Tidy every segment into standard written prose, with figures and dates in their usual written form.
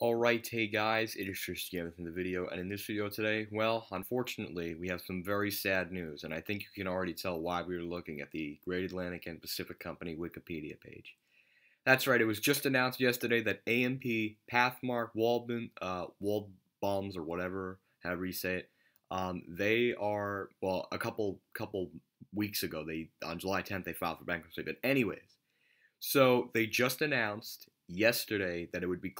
Alright, hey guys, it is Tristan in the video, and in this video today, well, unfortunately, we have some very sad news, and I think you can already tell why we were looking at the Great Atlantic and Pacific Company Wikipedia page. That's right, it was just announced yesterday that AMP, Pathmark, Waldbaums, or whatever, however you say it, they are, well, a couple weeks ago, on July 10th, they filed for bankruptcy, but anyways, so they just announced yesterday that it would be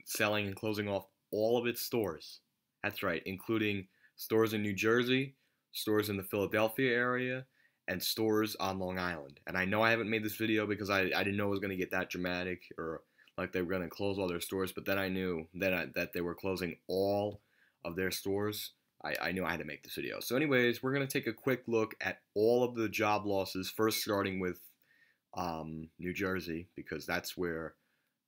selling and closing off all of its stores. That's right, including stores in New Jersey, stores in the Philadelphia area, and stores on Long Island. And I know I haven't made this video because I didn't know it was going to get that dramatic or like they were going to close all their stores, but then I knew that they were closing all of their stores. I knew I had to make this video. So anyways, we're going to take a quick look at all of the job losses, first starting with New Jersey, because that's where,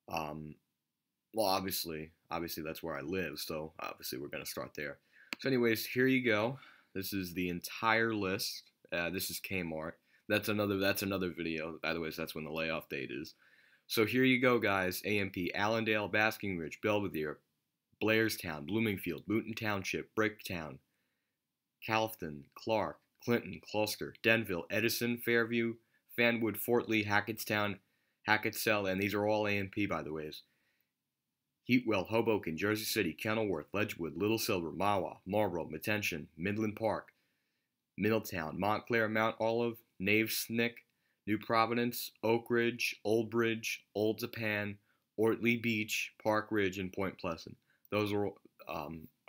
well, obviously that's where I live, so obviously we're going to start there. So anyways, here you go. This is the entire list. This is Kmart. That's another video. By the way, so that's when the layoff date is. So here you go, guys. AMP, Allendale, Basking Ridge, Belvedere, Blairstown, Bloomingfield, Boonton Township, Bricktown, Calfton, Clark, Clinton, Gloucester, Denville, Edison, Fairview, Fanwood, Fort Lee, Hackettstown, Hackettstown, and these are all AMP, by the way. Heatwell, Hoboken, Jersey City, Kenilworth, Ledgewood, Little Silver, Mahwah, Marlboro, Metention, Midland Park, Middletown, Montclair, Mount Olive, Navesnick, New Providence, Oak Ridge, Old Bridge, Old Japan, Ortley Beach, Park Ridge, and Point Pleasant. Those are, okay,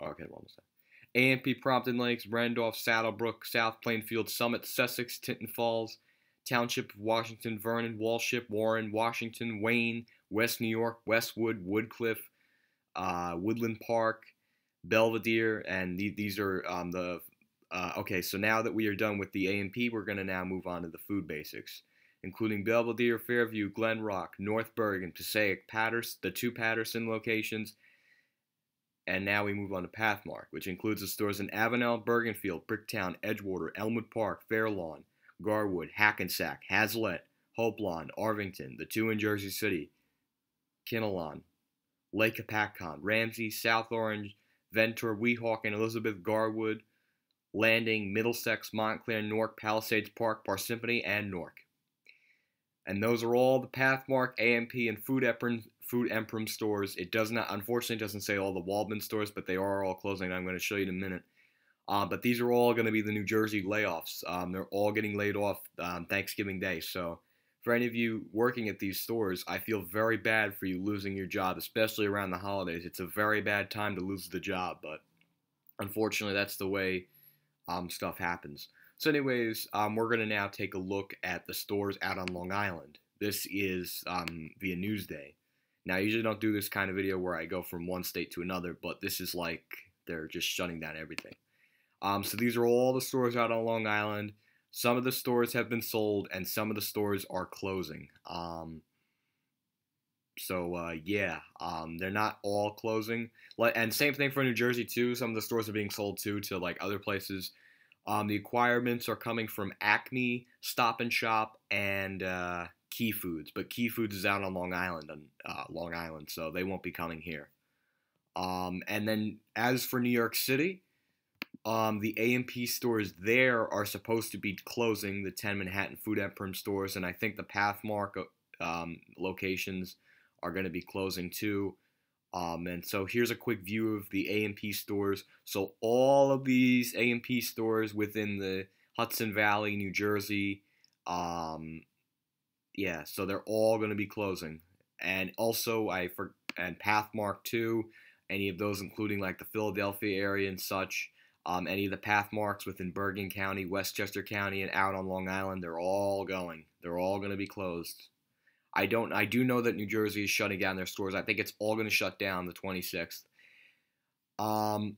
almost there. AMP, Prompton Lakes, Randolph, Saddlebrook, South Plainfield, Summit, Sussex, Tinton Falls, Township of Washington, Vernon, Walship, Warren, Washington, Wayne, West New York, Westwood, Woodcliff, Woodland Park, Belvedere, and these are okay, so now that we are done with the AMP, we're going to now move on to the food basics, including Belvedere, Fairview, Glen Rock, North Bergen, Passaic, the two Patterson locations, and now we move on to Pathmark, which includes the stores in Avenel, Bergenfield, Bricktown, Edgewater, Elmwood Park, Fairlawn, Garwood, Hackensack, Hazlitt, Hopelawn, Arvington, the two in Jersey City, Kinnelon, Lake Apacon, Ramsey, South Orange, Ventura, Weehawken, Elizabeth, Garwood, Landing, Middlesex, Montclair, Newark, Palisades Park, Parsippany, and Newark. And those are all the Pathmark, AMP, and Food Emprum stores. It does not, unfortunately, doesn't say all the Waldman stores, but they are all closing. I'm going to show you in a minute. But these are all going to be the New Jersey layoffs. They're all getting laid off Thanksgiving Day. So for any of you working at these stores, I feel very bad for you losing your job, especially around the holidays. It's a very bad time to lose the job, but unfortunately, that's the way stuff happens. So anyways, we're going to now take a look at the stores out on Long Island. This is via Newsday. Now, I usually don't do this kind of video where I go from one state to another, but this is like they're just shutting down everything. So these are all the stores out on Long Island. Some of the stores have been sold, and some of the stores are closing. Yeah, they're not all closing. And same thing for New Jersey, too. Some of the stores are being sold, too, to, like, other places. The acquirements are coming from Acme, Stop and Shop, and Key Foods. But Key Foods is out on Long Island, so they won't be coming here. And then as for New York City, the AMP stores there are supposed to be closing, the 10 Manhattan Food Emporium stores, and I think the Pathmark locations are going to be closing too. And so here's a quick view of the AMP stores. So all of these AMP stores within the Hudson Valley, New Jersey, yeah, so they're all going to be closing. And also, and Pathmark too, any of those including like the Philadelphia area and such. Any of the Pathmarks within Bergen County, Westchester County, and out on Long Island, they're all going. They're all going to be closed. I do know that New Jersey is shutting down their stores. I think it's all going to shut down the 26th. And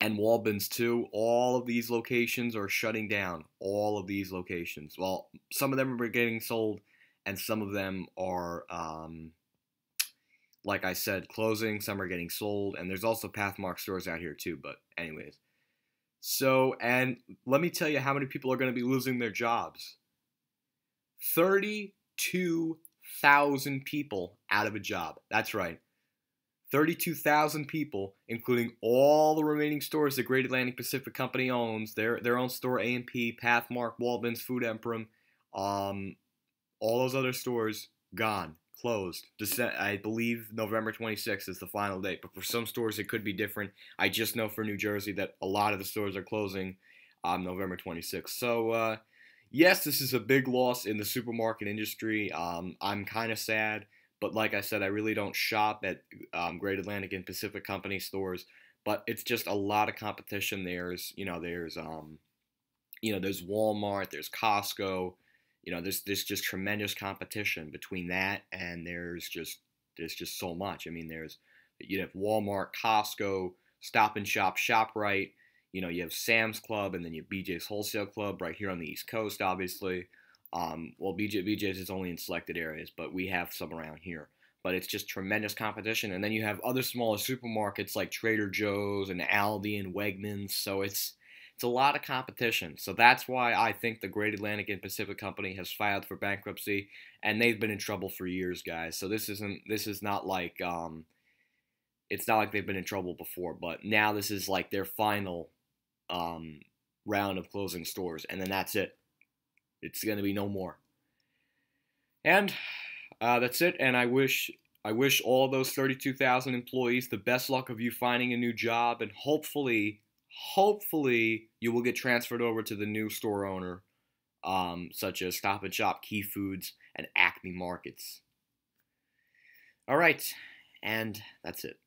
Waldbaums too. All of these locations are shutting down. All of these locations. Well, some of them are getting sold, and some of them are, like I said, closing. Some are getting sold, and there's also Pathmark stores out here too. But anyways, so, and let me tell you how many people are going to be losing their jobs. 32,000 people out of a job. That's right. 32,000 people, including all the remaining stores the Great Atlantic Pacific Company owns, their own store, A&P, Pathmark, Waldbaums, Food Emporium, all those other stores, gone, closed. I believe November 26th is the final date, but for some stores it could be different. I just know for New Jersey that a lot of the stores are closing November 26th. So, yes, this is a big loss in the supermarket industry. I'm kind of sad, but like I said, I really don't shop at Great Atlantic and Pacific Company stores, but it's just a lot of competition. There's Walmart, there's Costco, there's just tremendous competition between that, and there's just so much. I mean, you have Walmart, Costco, Stop and Shop, ShopRite. You have Sam's Club, and then you have BJ's Wholesale Club right here on the East Coast, obviously. Well, BJ's is only in selected areas, but we have some around here. But it's just tremendous competition, and then you have other smaller supermarkets like Trader Joe's and Aldi and Wegmans. So it's a lot of competition. So that's why I think the Great Atlantic and Pacific Company has filed for bankruptcy, and they've been in trouble for years, guys. So this is not like it's not like they've been in trouble before, but now this is like their final round of closing stores, and then that's it. It's going to be no more. And that's it. And I wish all those 32,000 employees the best luck of you finding a new job, and hopefully you will get transferred over to the new store owner, such as Stop and Shop, Key Foods, and Acme Markets. All right, and that's it.